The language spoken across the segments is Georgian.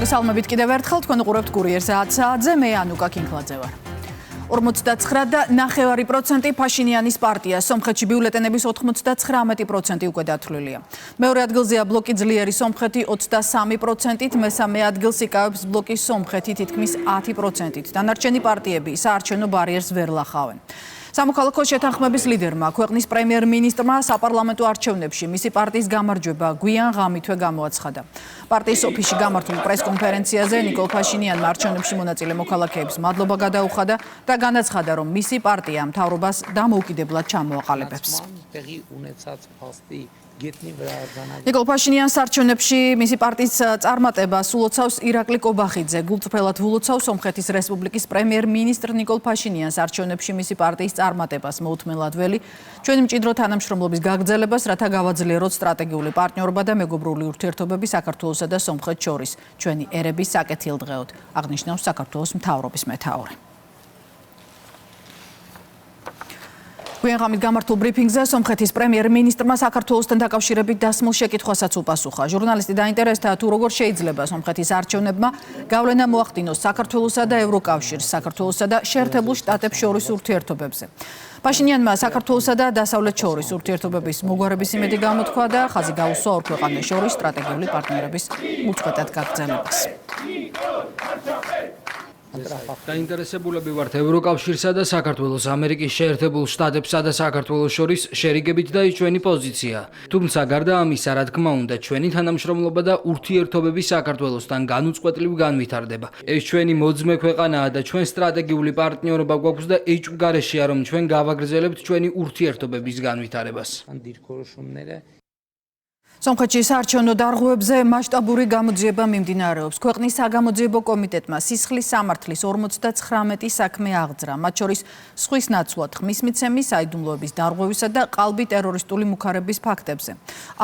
მოგესალმებით კიდევ ერთხელ თქვენ უყურებთ კურიერს 10 საათზე მე ანუკა კინკლაძე ვარ. 49.9% ფაშინიანის პარტია, სომხეთში ბიულეტენების 99% უკვე დათვლილია. მეორე ადგილზეა ბლოკი ძლიერი სომხეთი 23%-ით, მესამე ადგილს იკავებს ბლოკი სომხეთი თითქმის 10%-ით. დანარჩენი პარტიები საარჩევნო ბარიერს ვერ ლახავენ. სამოქალაქო შეთანხმების ლიდერმა ქვეყნის პრემიერ-მინისტრმა საპარლამენტო არჩევნებში მისი პარტიის გამარჯვება გვიან ღამითვე გამოაცხადა. პარტიის ოფისში გამართულ პრესკონფერენციაზე ნიკოლ ფაშინიანმა არჩევნებში მონაწილე მოქალაქეებს მადლობა გადაუხადა და განაცხადა, რომ მისი პარტია მთავრობას დამოუკიდებლად ჩამოაყალიბებს. ნიკოლ ფაშინიანს არჩევნებში მისი პარტიის წარმატება სულოცავს ირაკლი კობახიძე. გულწრფელად ულოცავს სომხეთის რესპუბლიკის პრემიერ-მინისტრ ნიკოლ ფაშინიანს არჩევნებში მისი პარტიის წარმატებას მოუთმენლად ველი ჩვენი მჭიდრო თანამშრომლობის გაგრძელებას, რათა გავაძლიეროთ სტრატეგიული პარტნიორობა და მეგობრული ურთიერთობები საქართველოსა და სომხეთს შორის ჩვენი ერების საკეთილდღეოდ, აღნიშნავს საქართველოს მთავრობის მეთაური. გვიან ღამით გამართულ ბრიფინგზე სომხეთის პრემიერ-მინისტრმა საქართველოსთან დაკავშირებით დასმულ შეკითხვასაც უპასუხა. ჟურნალისტი დაინტერესდა თუ როგორ შეიძლება სომხეთის არჩევნებმა გავლენა მოახდინოს საქართველოსა და ევროკავშირს, საქართველოსა და შეერთებულ შტატებს შორის ურთიერთობებზე. ფაშინიანმა საქართველოსა და დასავლეთ შორის ურთიერთობების მოგვარების იმედი გამოთქვა და ხაზი გაუსვა ორ ქვეყანას შორის სტრატეგიული პარტნიორების უწყვეტად გაგრძელებას. დაინტერესებულები ვართ ევროკავშირსა და საქართველოს, ამერიკის შეერთებულ შტატებსა და საქართველოს შორის შერიგებით და ის ჩვენი პოზიცია. თუმცა გარდა ამისა, რა თქმა უნდა, ჩვენი თანამშრომლობა და ურთიერთობები საქართველოსთან განუწყვეტლივ განვითარდება. ეს ჩვენი მოძმე ქვეყანაა და ჩვენ სტრატეგიული პარტნიორობა გვაქვს და ეს გარეშეა, რომ ჩვენ გავაგრძელებთ ჩვენი ურთიერთობების განვითარებას. სომხეთში საარჩევნო დარღვევებზე მასშტაბური გამოძიება მიმდინარეობს. ქვეყნის საგამოძიებო კომიტეტმა სისხლის სამართლის 59 საქმე აღძრა, მათ შორის სხვის ნაცვლად ხმის მიცემის, საიდუმლოების დარღვევისა და ყალბი ტერორისტული მუქარების ფაქტებზე.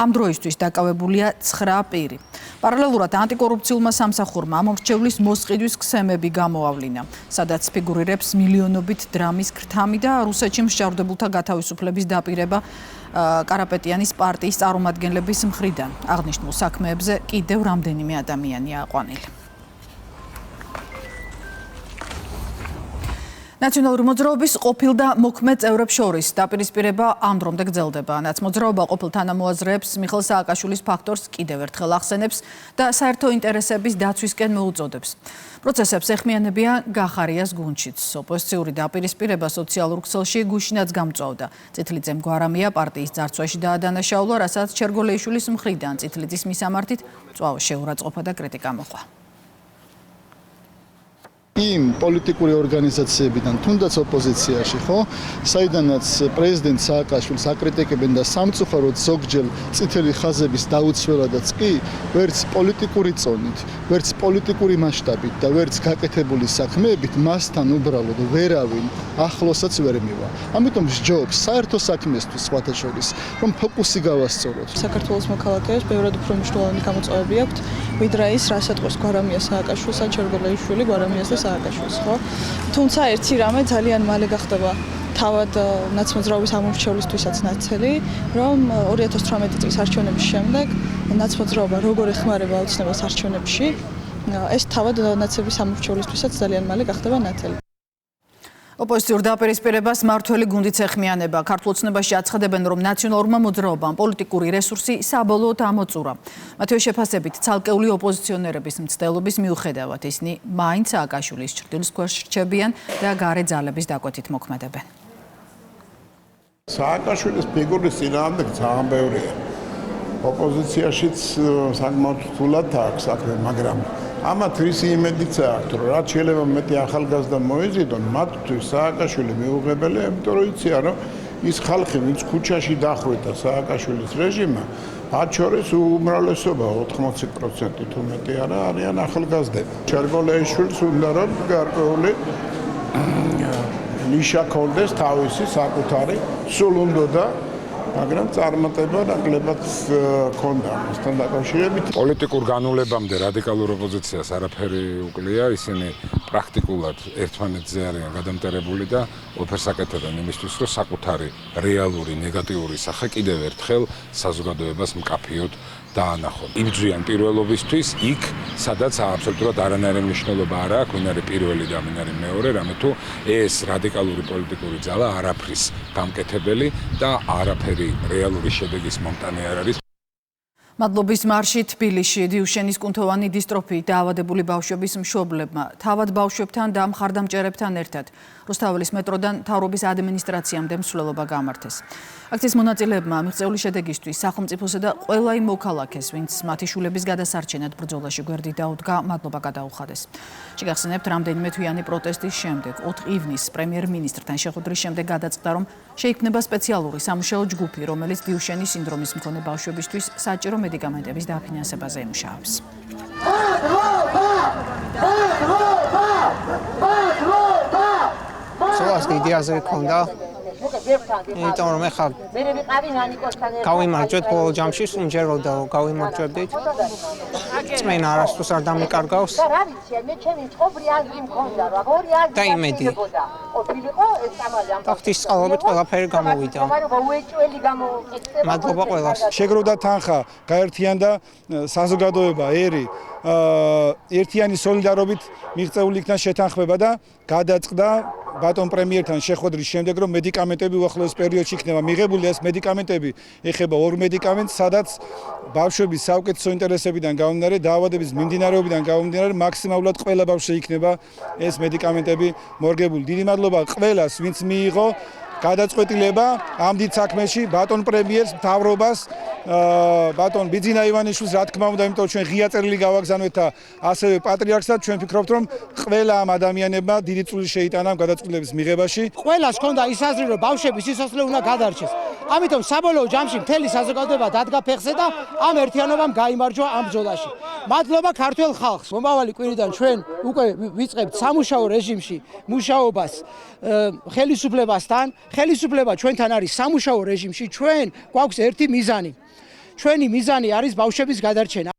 ამ დროისთვის დაკავებულია 9 პირი. პარალელურად ანტიკორუფციულმა სამსახურმა ამომრჩევლის მოსყიდვის ქსემები გამოავლინა, სადაც ფიგურირებს მილიონობით დრამის ქრთამი და რუსეთში მსჯავრდებულთა გათავისუფლების დაპირება კარაპეტიანის პარტიის წარმომადგენლების მხრიდან. აღნიშნულ საქმეებზე კიდევ რამდენიმე ადამიანია აყვანილი. ნაციონალური მოძრაობის ყოფილ და მოქმედ წევრებს შორის დაპირისპირება ამ დრომდე გრძელდება. ნაცმოძრაობა ყოფილ თანამოაზრეებს მიხეილ სააკაშვილის ფაქტორს კიდევ ერთხელ ახსენებს და საერთო ინტერესების დაცვისკენ მოუწოდებს. პროცესებს ეხმიანებიან გახარიას გუნჩიც. ოპოზიციური დაპირისპირება სოციალურ ქსელში გუშინაც გამწვავდა. წითლიძემ გვარამია პარტიის ძარცვაში დაადანაშაულა, რასაც ჩერგოლეიშვილის მხრიდან წითლიძის მისამართით წვავ შეურაცხყოფა და კრიტიკა მოყვა. იმ პოლიტიკური ორგანიზაციებიდან, თუნდაც ოპოზიციაში, ხო, საიდანაც პრეზიდენტ სააკაშვილს აკრიტიკებენ და სამწუხაროდ ზოგჯერ წითელი ხაზების დაუცველადაც კი ვერც პოლიტიკური წონით, ვერც პოლიტიკური მასშტაბით და ვერც გაკეთებული საქმეებით მასთან უბრალოდ ვერავინ ახლოსაც ვერ მივა. ამიტომ სჯობს საერთო საქმესთვის სხვათა შორის, რომ ფოკუსი გავასწოროთ. საქართველოს მოქალაქეებს ბევრად უფრო მნიშვნელოვანი გამოწვევები აქვთ, ვიდრე ის, რასაც ყვეს გვარამია სააკაშვილს, ჩერგოლეიშვილი გვარამიას და სააკაშვილს, ხო? თუმცა ერთი რამე ძალიან მალე გახდება თავად ნაცმოძრაობის ამომრჩევლისთვისაც ნაცელი, რომ 2018 წლის არჩევნების შემდეგ ნაცმოძრაობა როგორ ეხმარება ოცნებას არჩევნებში, ეს თავად ნაცების ამომრჩევლისთვისაც ძალიან მალე გახდება ნათელი. ოპოზიციურ დაპირისპირებას მართველი გუნდიც ეხმიანება. ქართულ ოცნებაში აცხადებენ, რომ ნაციონალურმა მოძრაობამ პოლიტიკური რესურსი საბოლოოდ ამოწურა. მათივე შეფასებით, ცალკეული ოპოზიციონერების მცდელობის მიუხედავად, ისინი მაინც სააკაშვილის ჭრდილის ქვეშ რჩებიან და გარე ძალების დაკვეთით მოქმედებენ. სააკაშვილის ფიგურის წინააღმდეგ ძალიან ბევრია. ოპოზიციაშიც საკმაოდ რთულად აქვს საქმე, მაგრამ ამათ რისი იმედიც აქვს, რომ რაც შეიძლება მეტი ახალგაზრდა მოეზიდონ, მათთვის სააკაშვილი მიუღებელია, იმიტომ რომ იციან, რომ ის ხალხი, ვინც ქუჩაში დახვედა სააკაშვილის რეჟიმმა, მათ შორის უმრავლესობა 80% თუ მეტი არა არიან ახალგაზრდები. ჩერგოლეიშვილს უნდა რომ გარკვეული ნიშა ქონდეს თავისი საკუთარი, სულ უნდოდა მაგრამ წარმატება ნაკლებად ჰქონდა ამასთან დაკავშირებით. პოლიტიკურ განულებამდე რადიკალურ ოპოზიციას არაფერი უკლია, ისინი პრაქტიკულად ერთმანეთზე არიან გადამტერებული და ყველაფერს აკეთებენ იმისთვის, რომ საკუთარი რეალური ნეგატიური სახე კიდევ ერთხელ საზოგადოებას მკაფიოდ დაანახონ. იბრძვიან პირველობისთვის იქ, სადაც აბსოლუტურად არანაირი მნიშვნელობა არ აქვს, ვინ არის პირველი და ვინ არის მეორე, რამე თუ ეს რადიკალური პოლიტიკური ძალა არაფრის გამკეთებელი და არაფერი რეალური შედეგის მომტანი არ არის. მადლობის მარში თბილისში დიუშენის კუნთოვანი დისტროფიით დაავადებული ბავშვების მშობლებმა თავად ბავშვებთან და მხარდამჭერებთან ერთად რუსთაველის მეტროდან მთავრობის ადმინისტრაციამდე მსვლელობა გამართეს. აქციის მონაწილეებმა მიღწეული შედეგისთვის სახელმწიფოსა და ყველა იმ მოქალაქეს, ვინც მათი შვილების გადასარჩენად ბრძოლაში გვერდით დაუდგა, მადლობა გადაუხადეს. შეგახსენებთ, რამდენიმე თვიანი პროტესტის შემდეგ 4 ივნისს პრემიერ-მინისტრთან შეხვედრის შემდეგ გადაწყდა, რომ შეიქმნება სპეციალური სამუშაო ჯგუფი, რომელიც დიუშენის სინდრომის მქონე ბავშვებისთვის საჭირო მედიკამენტების დაფინანსებაზე ემუშავებს. სულას იდეაზე ქონდა. იმიტომ რომ ეხლა გავიმარჯვეთ ბოლო ჯამში, სუნჯეროდა რომ გავიმარჯვებდით. წმენა არასდროს არ დამიკარგავს. და იმედი. ღვთისწყალობით ყველაფერი გამოვიდა. მადლობა ყველას. შეგროვდა თანხა, გაერთიანდა საზოგადოება, ერი. ერთიანი სოლიდარობით მიღწეული იქნა შეთანხმება და გადაწყდა ბატონ პრემიერთან შეხვედრის შემდეგ, რომ მედიკამენტები უახლოეს პერიოდში იქნება მიღებული. ეს მედიკამენტები ეხება 2 მედიკამენტს, სადაც ბავშვების საუკეთესო ინტერესებიდან გამომდინარე, დაავადების მიმდინარეობიდან გამომდინარე, მაქსიმალურად ყველა ბავშვზე იქნება ეს მედიკამენტები მორგებული. დიდი მადლობა ყველას, ვინც მიიღო გადაწყვეტილება ამ დიდ საქმეში, ბატონ პრემიერს, მთავრობას, ბატონ ბიძინა ივანიშვილს, რა თქმა უნდა, იმიტომ ჩვენ ღია წერილი გავაგზავნეთ და ასევე პატრიარქსაც ჩვენ ვფიქრობთ, რომ ყველა ამ ადამიანებმა დიდი წვლილი შეიტანა გადაწყვეტილების მიღებაში. ყველას ქონდა ის აზრი, რომ ბავშვების სიცოცხლე უნდა გადარჩეს. ამიტომ საბოლოო ჯამში მთელი საზოგადოება დადგა ფეხზე და ამ ერთიანობამ გაიმარჯვა ამ ბრძოლაში. მადლობა ქართველ ხალხს. მომავალი კვირიდან ჩვენ უკვე ვიწყებთ სამუშაო რეჟიმში მუშაობას ხელისუფლებასთან. ხელისუფლება ჩვენთან არის სამუშაო რეჟიმში. ჩვენ გვაქვს ერთი მიზანი. ჩვენი მიზანი არის ბავშვების გადარჩენა.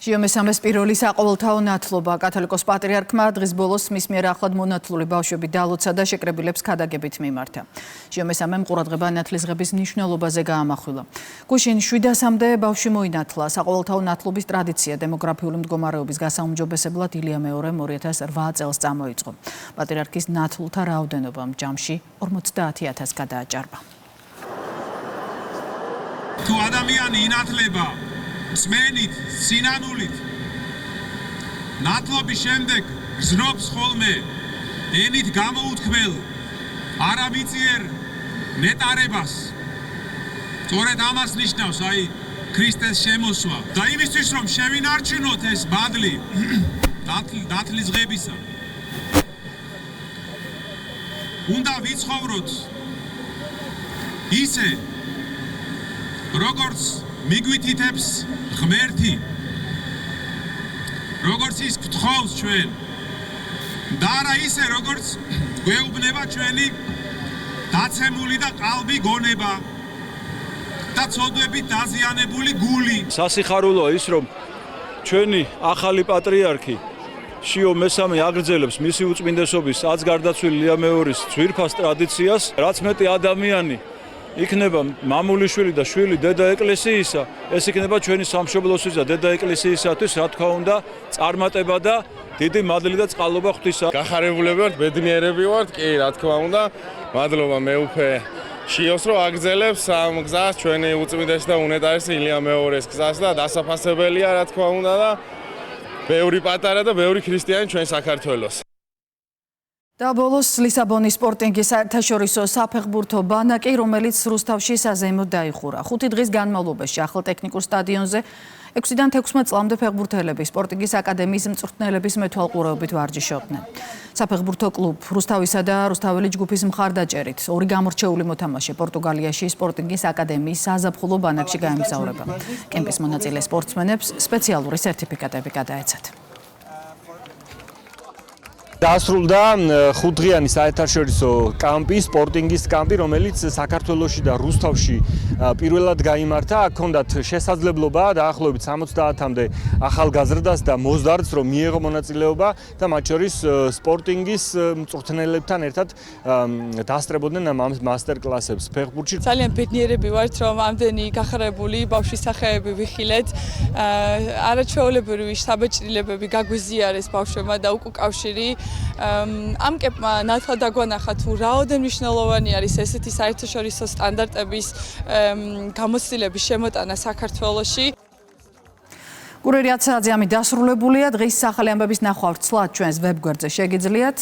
ჟიომესამეს პირველი საყოველთაო ნათლობა კათოლიკოს პატრიარქმა დღის ბოლოს მის მიერ ახლად მონათლული ბავშვები დალოცა და შეკრებილებს ქადაგებით მიმართა. ჟიომესამემ ყურადღება ნათლისღების მნიშვნელობაზე გაამახვილა. გუშინ 700-მდე ბავშვი მოინათლა. საყოველთაო ნათლობის ტრადიცია დემოგრაფიული მდგომარეობის გასაუმჯობესებლად ილია მეორემ 2008 წელს წამოიწყო. პატრიარქის ნათლულთა რაოდენობამ ჯამში 50,000 გადააჭარბა. თუ ადამიანი ინათლება მსმენით, სინანულით, ნათლობის შემდეგ გზნობს ხოლმე ენით გამოუთქმელ არამიწიერ ნეტარებას. სწორედ ამას ნიშნავს აი ქრისტეს შემოსვა. და იმისთვის რომ შევინარჩუნოთ ეს მადლი ნათლისღებისა, უნდა ვიცხოვროთ ისე, როგორც მიგვითითებს ღმერთი, როგორც ის გთხოვს ჩვენ, და არა ისე, როგორც გვეუბნება ჩვენი დაცემული და ყალბი გონება და ცოდვებით დაზიანებული გული. სასიხარულოა ის, რომ ჩვენი ახალი პატრიარქი შიო მესამე აგრძელებს მისი უწმინდესობის აცგარდაცვილი ლია მეორის ძვირფას ტრადიციას, რაც მეტი ადამიანი იქნება მამული შვილი და შვილი დედა ეკლესიისა, ეს იქნება ჩვენი სამშობლოსთვის და დედა ეკლესიისათვის, რა თქმა უნდა, წარმატება და დიდი მადლი და წყალობა ღვთისა. გახარებულები ვართ, ბედნიერები ვართ, კი, რა თქმა უნდა. მადლობა მეუფე შიოს, რომ აგრძელებს ამ გზას, ჩვენი უწმინდესი და უნეტარესი ილია მეორის გზას და დასაფასებელია, რა თქმა უნდა და ბევრი პატარა და ბევრი ქრისტიანი ჩვენ საქართველოს. და ბოლოს ლისაბონის სპორტინგის საერთაშორისო საფეხბურთო ბანაკი, რომელიც რუსთავში საზეიმოდ დაიხურა. 5 დღის განმავლობაში ახალ ტექნიკურ სტადიონზე 6-დან 16 წლამდე ფეხბურთელები სპორტინგის აკადემიის მწვრთნელების მეთვალყურეობით ვარჯიშობდნენ. საფეხბურთო კლუბ რუსთავისა და რუსთაველი ჯგუფის მხარდაჭერით 2 გამორჩეული მოთამაშე პორტუგალიაში სპორტინგის აკადემიის საზაფხულო ბანაკში გაემგზავრება. კემპის მონაწილე სპორტსმენებს სპეციალური სერტიფიკატები გადაეცათ. Დასრულდა 5 დღიანი საერთაშორისო კამპი, სპორტინგის კამპი, რომელიც საქართველოში და რუსთავში პირველად გაიმართა. აქ ჰქონდათ შესაძლებლობა დაახლოებით 70-მდე ახალგაზრდას და მოზარდს რომ მიეღო მონაწილეობა და მათ შორის სპორტინგის მწვრთნელებთან ერთად დაასწრებოდნენ მასტერ-კლასებს ფეხბურთში. ძალიან ბედნიერები ვართ, რომ ამდენი გახარებული ბავშვის სახეები ვიხილეთ. არაჩვეულებრივი საბეჭდილებები გაგვიზიარეს ბავშვებმა და უკავშირი. ამ კემპმა ნათლად დაგვანახა თუ რაოდენ მნიშვნელოვანი არის ესეთი საერთაშორისო სტანდარტების გამოცდილების შემოტანა საქართველოში. კურიერი 10 საათზე ამით დასრულებულია. დღის ახალი ამბების ნახვა ვრცლად ჩვენს ვებგვერდზე შეგიძლიათ.